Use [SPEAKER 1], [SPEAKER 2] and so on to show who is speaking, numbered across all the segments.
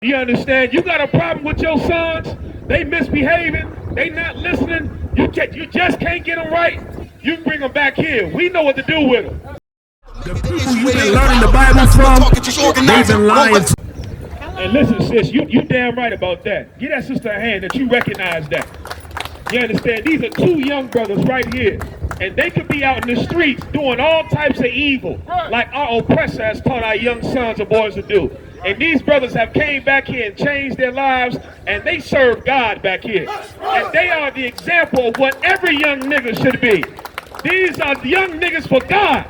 [SPEAKER 1] You understand? You got a problem with your sons, they misbehaving, they not listening, you just can't get them right, you bring them back here. We know what to do with them.
[SPEAKER 2] The people you've been learning the Bible from, they've been lying.
[SPEAKER 1] And listen, sis, you damn right about that. Give that sister a hand that you recognize that. You understand? These are two young brothers right here. And they could be out in the streets doing all types of evil, like our oppressor has taught our young sons and boys to do. And these brothers have came back here and changed their lives, and they serve God back here. And they are the example of what every young nigga should be. These are the young niggas for God.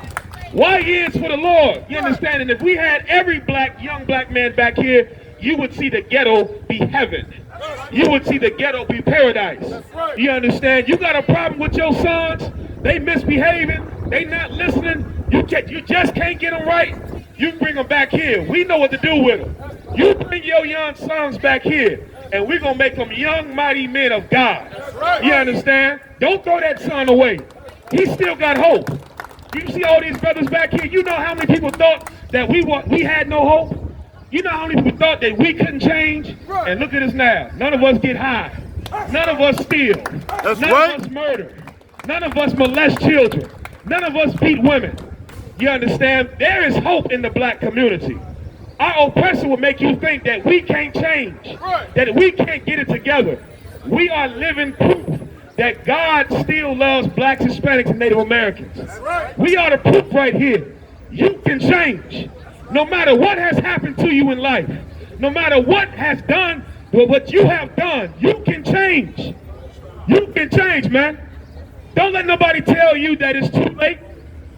[SPEAKER 1] YNS for the Lord. You understand? And if we had every young black man back here, you would see the ghetto be heaven. You would see the ghetto be paradise. You understand? You got a problem with your sons, they misbehaving, they not listening, you just can't get them right, you bring them back here. We know what to do with them. You bring your young sons back here, and we're going to make them young, mighty men of God. You understand? Don't throw that son away. He still got hope. You see all these brothers back here, you know how many people thought that we had no hope? You know how many people thought that we couldn't change? And look at us now. None of us get high. None of us steal. None of us murder. None of us molest children. None of us beat women. You understand? There is hope in the black community. Our oppressor will make you think that we can't change, that we can't get it together. We are living proof that God still loves blacks, Hispanics, and Native Americans. We are the proof right here. You can change. No matter what has happened to you in life, no matter what has done, but what you have done, you can change. You can change, man. Don't let nobody tell you that it's too late.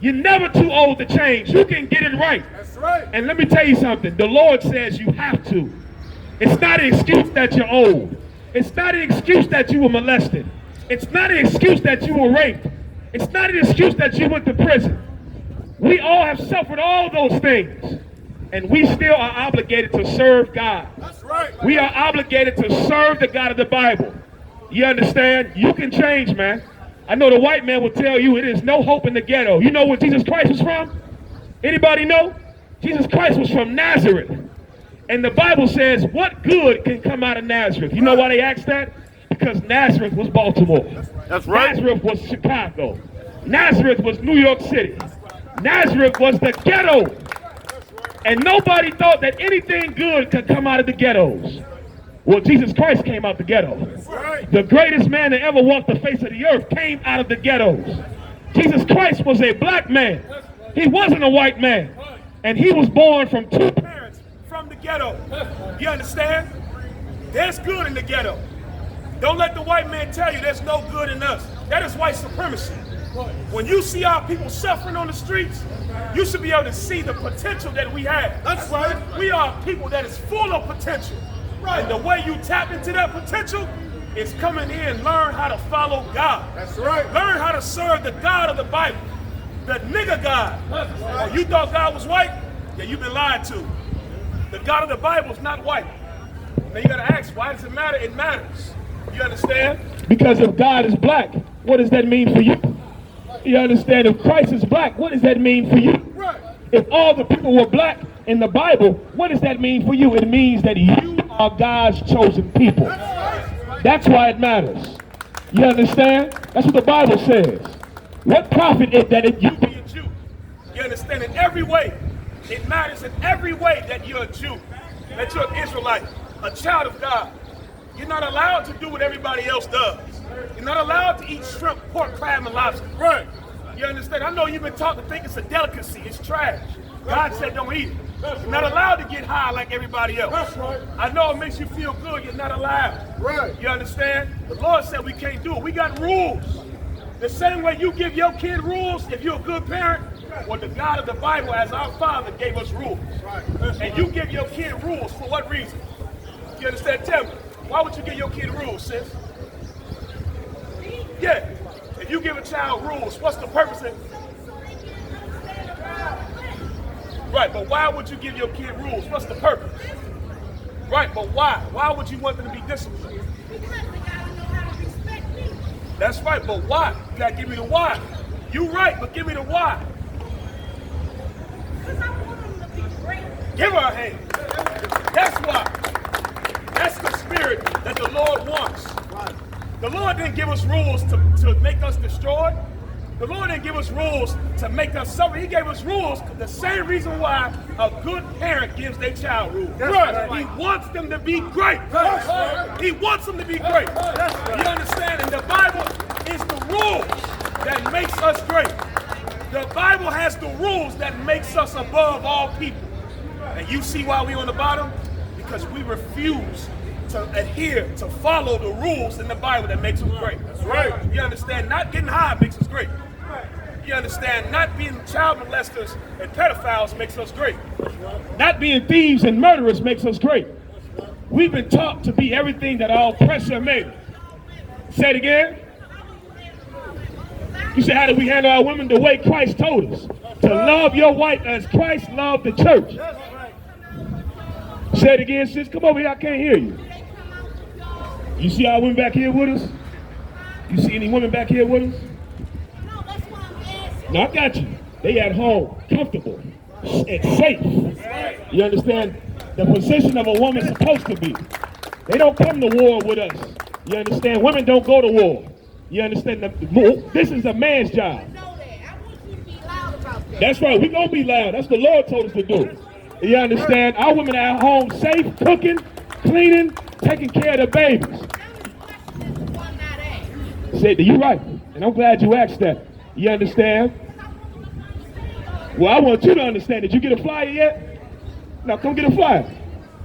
[SPEAKER 1] You're never too old to change. You can get it right. That's right. And let me tell you something. The Lord says you have to. It's not an excuse that you're old. It's not an excuse that you were molested. It's not an excuse that you were raped. It's not an excuse that you went to prison. We all have suffered all those things, and we still are obligated to serve God. That's right. We are obligated to serve the God of the Bible. You understand? You can change, man. I know the white man will tell you it is no hope in the ghetto. You know where Jesus Christ was from? Anybody know? Jesus Christ was from Nazareth. And the Bible says, what good can come out of Nazareth? You know why they asked that? Because Nazareth was Baltimore. That's right. Nazareth was Chicago. Nazareth was New York City. Nazareth was the ghetto. And nobody thought that anything good could come out of the ghettos. Well, Jesus Christ came out the ghetto. The greatest man that ever walked the face of the earth came out of the ghettos. Jesus Christ was a black man. He wasn't a white man. And he was born from two parents from the ghetto. You understand? There's good in the ghetto. Don't let the white man tell you there's no good in us. That is white supremacy. When you see our people suffering on the streets, you should be able to see the potential that we have. That's right. We are people that is full of potential. Right. And the way you tap into that potential is coming here and learn how to follow God. That's right. Learn how to serve the God of the Bible, the nigga God. Right. Oh, you thought God was white? Yeah, you've been lied to. The God of the Bible is not white. Now you gotta ask, why does it matter? It matters. You understand? Because if God is black, what does that mean for you? You understand? If Christ is black, what does that mean for you? Right. If all the people were black in the Bible, what does that mean for you? It means that you are God's chosen people. That's why it matters. You understand? That's what the Bible says. What profit is that if you be a Jew? You understand? In every way, it matters in every way that you're a Jew, that you're an Israelite, a child of God. You're not allowed to do what everybody else does. You're not allowed to eat shrimp, pork, crab, and lobster. Right. You understand? I know you've been taught to think it's a delicacy. It's trash. God said don't eat it. You're not allowed to get high like everybody else. That's right. I know it makes you feel good. You're not allowed. Right. You understand? The Lord said we can't do it. We got rules. The same way you give your kid rules if you're a good parent, well, the God of the Bible, as our Father, gave us rules. Right. And you give your kid rules for what reason? You understand? Tell me. Why would you give your kid rules, sis? Yeah. If you give a child rules, what's the purpose of it? Right, but why would you give your kid rules? What's the purpose? Right, but why? Why would you want them to be disciplined?
[SPEAKER 3] Because they gotta know how to respect me.
[SPEAKER 1] That's right, but why? You gotta give me the why. You right, but give me the why.
[SPEAKER 3] Because I want them to be great.
[SPEAKER 1] Give her a hand. That's why.
[SPEAKER 4] The Lord didn't give us rules to make us destroyed. The Lord didn't give us rules to make us suffer. He gave us rules the same reason why a good parent gives their child rules. Right. He wants them to be great. Right. He wants them to be great. Right. You understand? And the Bible is the rules that makes us great. The Bible has the rules that makes us above all people. And you see why we on the bottom? Because we refuse to adhere, to follow the rules in the Bible that makes us great. That's right. You understand? Not getting high makes us great. You understand? Not being child molesters and pedophiles makes us great.
[SPEAKER 1] Not being thieves and murderers makes us great. We've been taught to be everything that our oppressor made. Say it again. You say, how do we handle our women? The way Christ told us. To love your wife as Christ loved the church. Say it again, sis. Come over here. I can't hear you. You see our women back here with us? You see any women back here with us?
[SPEAKER 3] No, that's what I'm asking.
[SPEAKER 1] No, I got you. They at home, comfortable, and safe. You understand? The position of a woman is supposed to be. They don't come to war with us. You understand? Women don't go to war. You understand? This is a man's job.
[SPEAKER 3] I know that. I want you to be loud about that.
[SPEAKER 1] That's right. We're going to be loud. That's what the Lord told us to do. You understand? Our women are at home safe, cooking, cleaning, taking care of the babies. Said, you're right. And I'm glad you asked that. You understand? Well, I want you to understand. Did you get a flyer yet? Now, come get a flyer.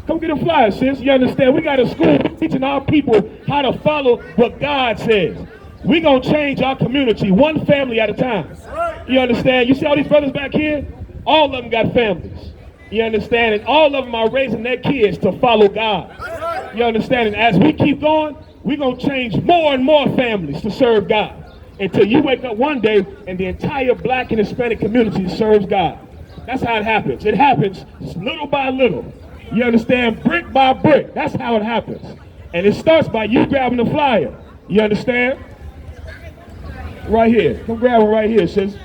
[SPEAKER 1] Come get a flyer, sis. You understand? We got a school teaching our people how to follow what God says. We're going to change our community one family at a time. You understand? You see all these brothers back here? All of them got families. You understand? And all of them are raising their kids to follow God. You understand? And as we keep going, we're going to change more and more families to serve God. Until you wake up one day and the entire black and Hispanic community serves God. That's how it happens. It happens little by little. You understand? Brick by brick. That's how it happens. And it starts by you grabbing the flyer. You understand? Right here. Come grab it right here, sis.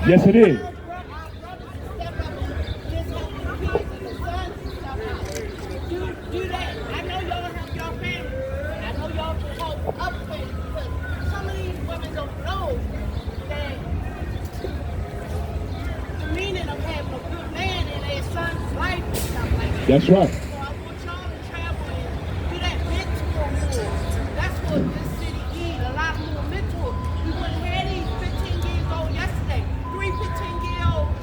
[SPEAKER 1] Yes, it is. That's right.
[SPEAKER 3] So I want y'all to travel and do that mentor more. That's what this city needs. A lot more mentors. We wouldn't have these 15 years old yesterday. 3 15-year-olds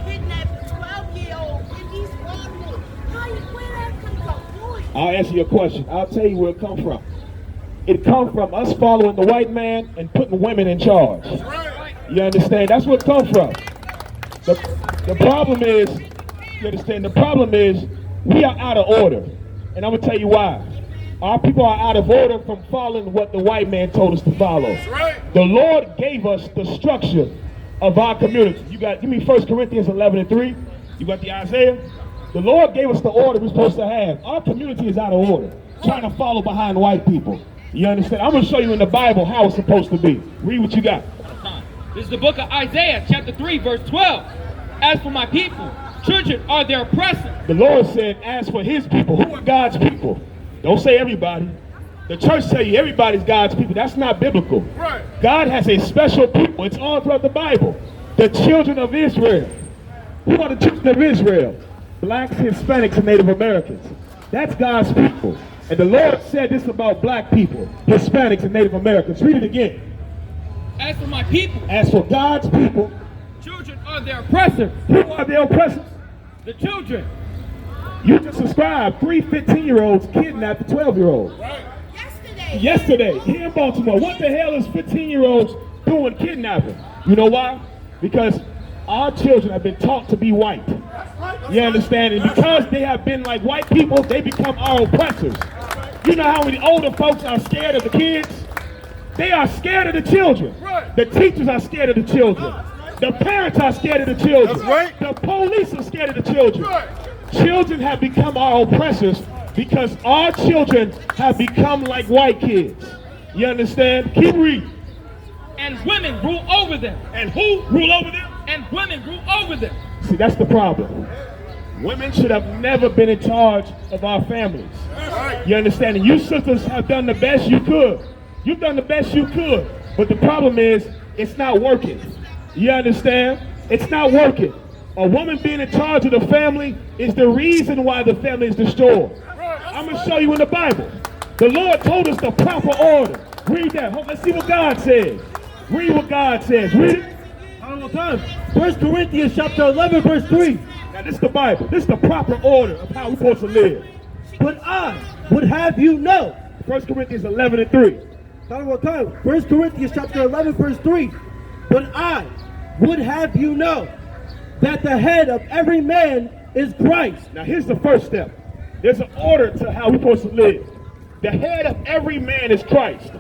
[SPEAKER 3] kidnapped 12-year-olds in East Broadwood. Where that come from? Boy.
[SPEAKER 1] I'll answer your question. I'll tell you where it come from. It come from us following the white man and putting women in charge. You understand? That's where it come from. The problem is, you understand? The problem is, we are out of order, and I'm going to tell you why. Our people are out of order from following what the white man told us to follow. The Lord gave us the structure of our community. Give me 1 Corinthians 11:3. You got the Isaiah? The Lord gave us the order we're supposed to have. Our community is out of order, trying to follow behind white people. You understand? I'm going to show you in the Bible how it's supposed to be. Read what you got.
[SPEAKER 5] This is the book of Isaiah, chapter 3, verse 12. As for my people, children are their oppressors.
[SPEAKER 1] The Lord said, as for his people. Who are God's people? Don't say everybody. The church tell you everybody's God's people. That's not biblical. Right. God has a special people. It's all throughout the Bible. The children of Israel. Who are the children of Israel? Blacks, Hispanics, and Native Americans. That's God's people. And the Lord said this about black people, Hispanics, and Native Americans. Read it again.
[SPEAKER 5] As for my people.
[SPEAKER 1] As for God's people.
[SPEAKER 5] Children are their oppressors.
[SPEAKER 1] Who are their oppressors?
[SPEAKER 5] The children.
[SPEAKER 1] You just subscribed 3 15-year-olds kidnapped a 12-year-old.
[SPEAKER 3] Right.
[SPEAKER 1] Yesterday, here in Baltimore. What the hell is 15-year-olds doing kidnapping? You know why? Because our children have been taught to be white. You understand? And because they have been like white people, they become our oppressors. You know how many older folks are scared of the kids? They are scared of the children. The teachers are scared of the children. The parents are scared of the children. The police are scared of the children. Children have become our oppressors because our children have become like white kids. You understand? Keep reading.
[SPEAKER 5] And women rule over them.
[SPEAKER 1] And who rule over them?
[SPEAKER 5] And women rule over them.
[SPEAKER 1] See, that's the problem. Women should have never been in charge of our families. You understand? And you sisters have done the best you could. You've done the best you could. But the problem is, it's not working. You understand? It's not working. A woman being in charge of the family is the reason why the family is destroyed. I'm going to show you in the Bible. The Lord told us the proper order. Read that. Let's see what God says. Read what God says. Read it.
[SPEAKER 6] 1 Corinthians chapter 11, verse 3.
[SPEAKER 1] Now this is the Bible. This is the proper order of how we're supposed to live.
[SPEAKER 6] But I would have you know.
[SPEAKER 1] 1 Corinthians 11 and 3.
[SPEAKER 6] 1 Corinthians chapter 11, verse 3. But I would have you know that the head of every man is Christ.
[SPEAKER 1] Now here's the first step. There's an order to how we're supposed to live. The head of every man is Christ.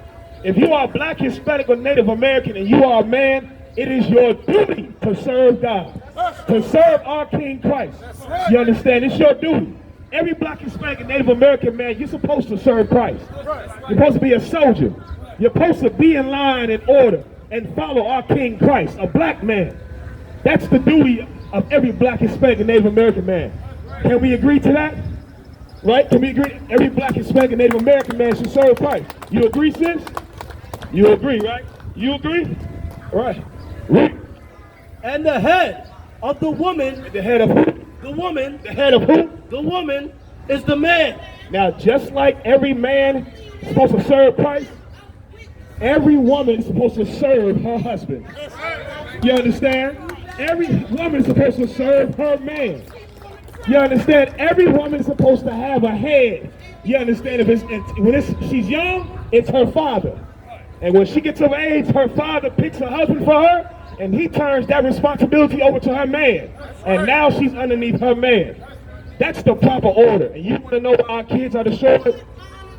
[SPEAKER 1] If you are black, Hispanic, or Native American and you are a man, it is your duty to serve God, to serve our King Christ. You understand? It's your duty. Every black, Hispanic, and Native American man, you're supposed to serve Christ. You're supposed to be a soldier. You're supposed to be in line in order and follow our King Christ, a black man. That's the duty of every black, Hispanic, and Native American man. Can we agree to that? Right? Can we agree? Every black, Hispanic, and Native American man should serve Christ. You agree, sis? You agree, right? You agree? Right.
[SPEAKER 6] And the head of the woman,
[SPEAKER 1] The head of who?
[SPEAKER 6] the woman,
[SPEAKER 1] The head of who?
[SPEAKER 6] the woman is the man.
[SPEAKER 1] Now, just like every man is supposed to serve Christ, every woman is supposed to serve her husband. You understand? Every woman is supposed to serve her man. You understand? Every woman is supposed to have a head. You understand? She's young, it's her father. And when she gets of age, her father picks a husband for her, and he turns that responsibility over to her man. And now she's underneath her man. That's the proper order. And you want to know why our kids are destroyed?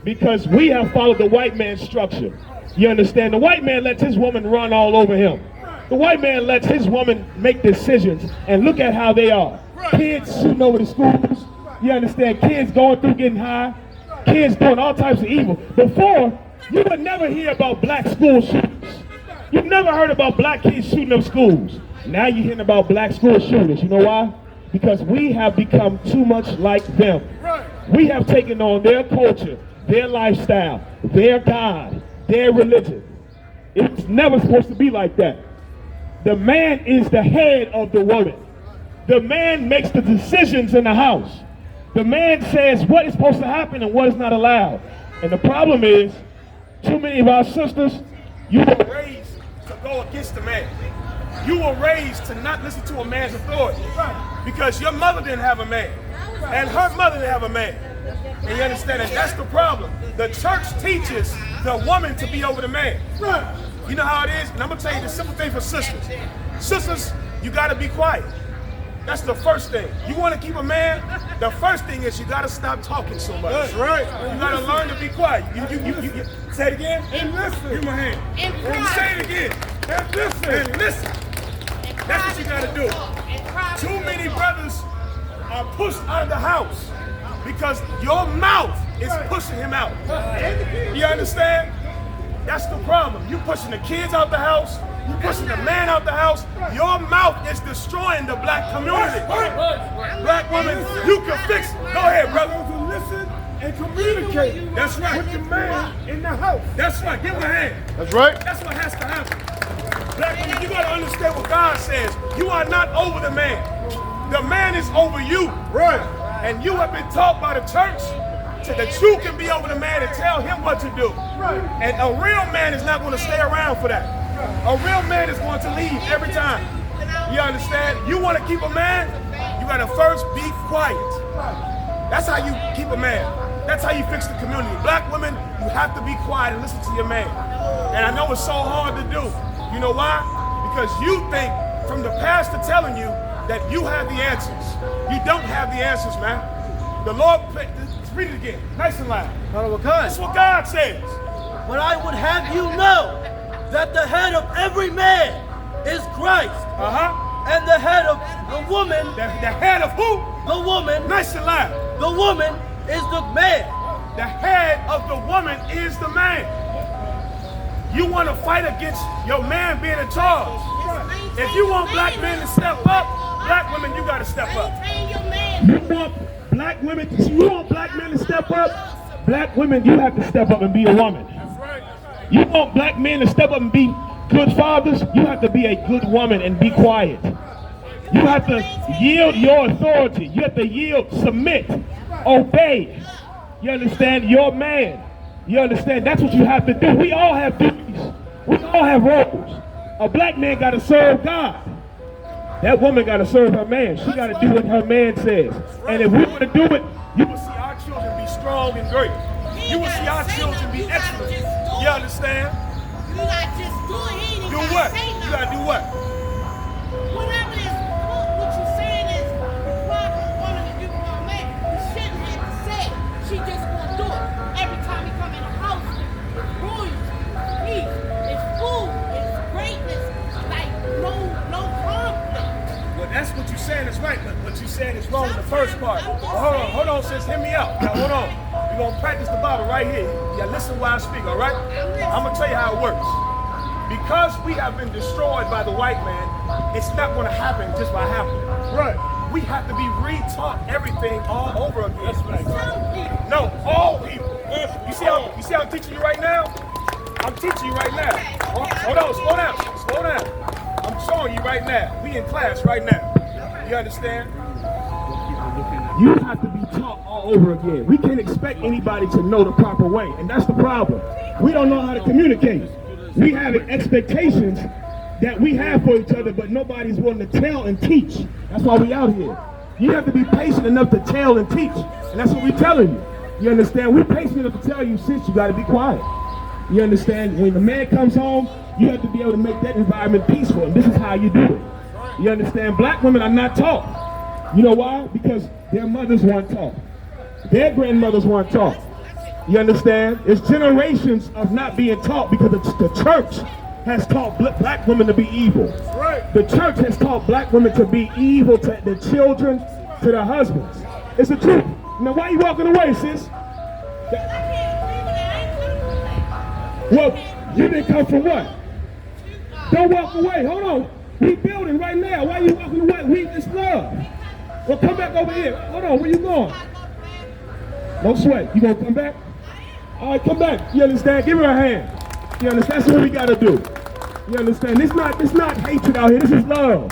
[SPEAKER 1] Because we have followed the white man's structure. You understand? The white man lets his woman run all over him. The white man lets his woman make decisions, and look at how they are. Kids shooting over the schools. You understand? Kids going through getting high. Kids doing all types of evil. Before, you would never hear about black school shooters. You've never heard about black kids shooting up schools. Now you're hearing about black school shooters. You know why? Because we have become too much like them. We have taken on their culture, their lifestyle, their God, their religion. It's never supposed to be like that. The man is the head of the woman. The man makes the decisions in the house. The man says what is supposed to happen and what is not allowed. And the problem is, too many of our sisters,
[SPEAKER 4] You were raised to go against the man. You were raised to not listen to a man's authority. Because your mother didn't have a man. And her mother didn't have a man. And you understand that? That's the problem. The church teaches the woman to be over the man. You know how it is? And I'm going to tell you the simple thing for sisters. Sisters, you got to be quiet. That's the first thing. You want to keep a man, the first thing is you got to stop talking so much. That's right. You got to learn to be quiet. You say it again? And listen. Give me my hand. And say it again. And listen. And listen. That's what you got to do. Too many brothers are pushed out of the house because your mouth is pushing him out. You understand? That's the problem. You pushing the kids out the house. You pushing the man out the house. Your mouth is destroying the black community. Black women, you can fix it. Go ahead, brother. To listen and communicate. That's right. With the man in the house. That's right. Give him a hand. That's right. That's what has to happen. Black women, you got to understand what God says. You are not over the man. The man is over you. Right. And you have been taught by the church that you can be over the man and tell him what to do. Right. And a real man is not going to stay around for that. A real man is going to leave every time. You understand? You want to keep a man, you got to first be quiet. That's how you keep a man. That's how you fix the community. Black women, you have to be quiet and listen to your man. And I know it's so hard to do. You know why? Because you think from the pastor telling you that you have the answers. You don't have the answers, man. The Lord, read it again, nice and loud. That's what God says.
[SPEAKER 6] But I would have you know that the head of every man is Christ. And the head of the woman.
[SPEAKER 4] The head of who?
[SPEAKER 6] The woman.
[SPEAKER 4] Nice and loud.
[SPEAKER 6] The woman is the man.
[SPEAKER 4] The head of the woman is the man. You want to fight against your man being in charge. If you want black men to step up, black women, you got to step up.
[SPEAKER 1] You want black women, you want black men to step up? Black women, you have to step up and be a woman. You want black men to step up and be good fathers? You have to be a good woman and be quiet. You have to yield your authority. You have to yield, submit, obey. You understand? Your man. You understand? That's what you have to do. We all have duties. We all have roles. A black man got to serve God. That woman got to serve her man. She got to do what her man says. And if we want to do it,
[SPEAKER 4] you will see our children be strong and great. You will see our children be excellent. You understand?
[SPEAKER 3] You not just do it. He ain't
[SPEAKER 4] Do
[SPEAKER 3] even
[SPEAKER 4] what?
[SPEAKER 3] gotta say
[SPEAKER 4] You gotta do what?
[SPEAKER 3] Whatever it is, what you're saying is proper woman to do for a man. You shouldn't have to say it. She just gonna do it. Every time you come in the house, it's royalty, peace, it's food, it's greatness, like no conflict.
[SPEAKER 4] Well, that's what you're saying is right, but what you said is wrong in the first part. Well, hold on, sis, hear me out. Now, hold on. We're gonna practice the Bible right here. Yeah, listen while I speak, all right? I'm gonna tell you how it works. Because we have been destroyed by the white man, it's not gonna happen just by happening. Right. We have to be re-taught everything all over again. That's right. No, all people. You see how I'm teaching you right now? I'm teaching you right now. Hold on, slow down. I'm showing you right now. We in class right now. You understand?
[SPEAKER 1] You have to be taught all over again. We can't expect anybody to know the proper way, and that's the problem. We don't know how to communicate. We have expectations that we have for each other, but nobody's willing to tell and teach. That's why we out here. You have to be patient enough to tell and teach, and that's what we're telling you. You understand? We're patient enough to tell you, sis, you got to be quiet. You understand? When the man comes home, you have to be able to make that environment peaceful, and this is how you do it. You understand? Black women are not taught. You know why? Because their mothers weren't taught. Their grandmothers weren't taught. You understand? It's generations of not being taught because the church has taught black women to be evil. The church has taught black women to be evil to their children, to their husbands. It's the truth. Now, why are you walking away, sis? Well, you didn't come from what? Don't walk away. Hold on. We building right now. Why are you walking away? It's love. Well, come back over here. Hold on. Where you going? Don't sweat. You gonna come back? All right, come back. You understand? Give her a hand. You understand? That's what we gotta do. You understand? It's not hatred out here. This is love.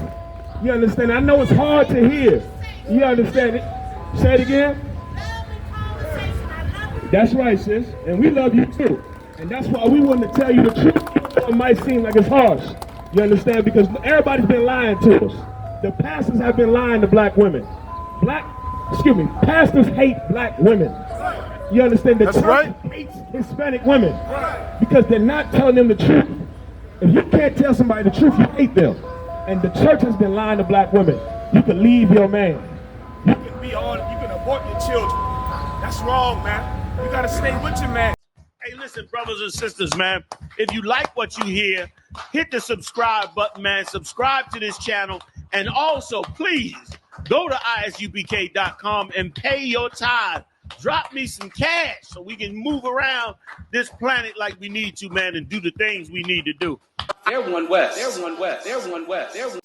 [SPEAKER 1] You understand? I know it's hard to hear. You understand it? Say it again. That's right, sis. And we love you too. And that's why we want to tell you the truth. It might seem like it's harsh. You understand? Because everybody's been lying to us. The pastors have been lying to black women. Pastors hate black women. You understand? The church hates Hispanic women because they're not telling them the truth. If you can't tell somebody the truth, you hate them. And the church has been lying to black women. You can leave your man.
[SPEAKER 4] You can abort your children. That's wrong, man. You gotta stay with your man.
[SPEAKER 7] Hey, listen, brothers and sisters, man. If you like what you hear, hit the subscribe button, man. Subscribe to this channel. And also, please, go to ISUPK.com and pay your tithe. Drop me some cash so we can move around this planet like we need to, man, and do the things we need to do.
[SPEAKER 8] They're one West. They're one West. They're one West. They're one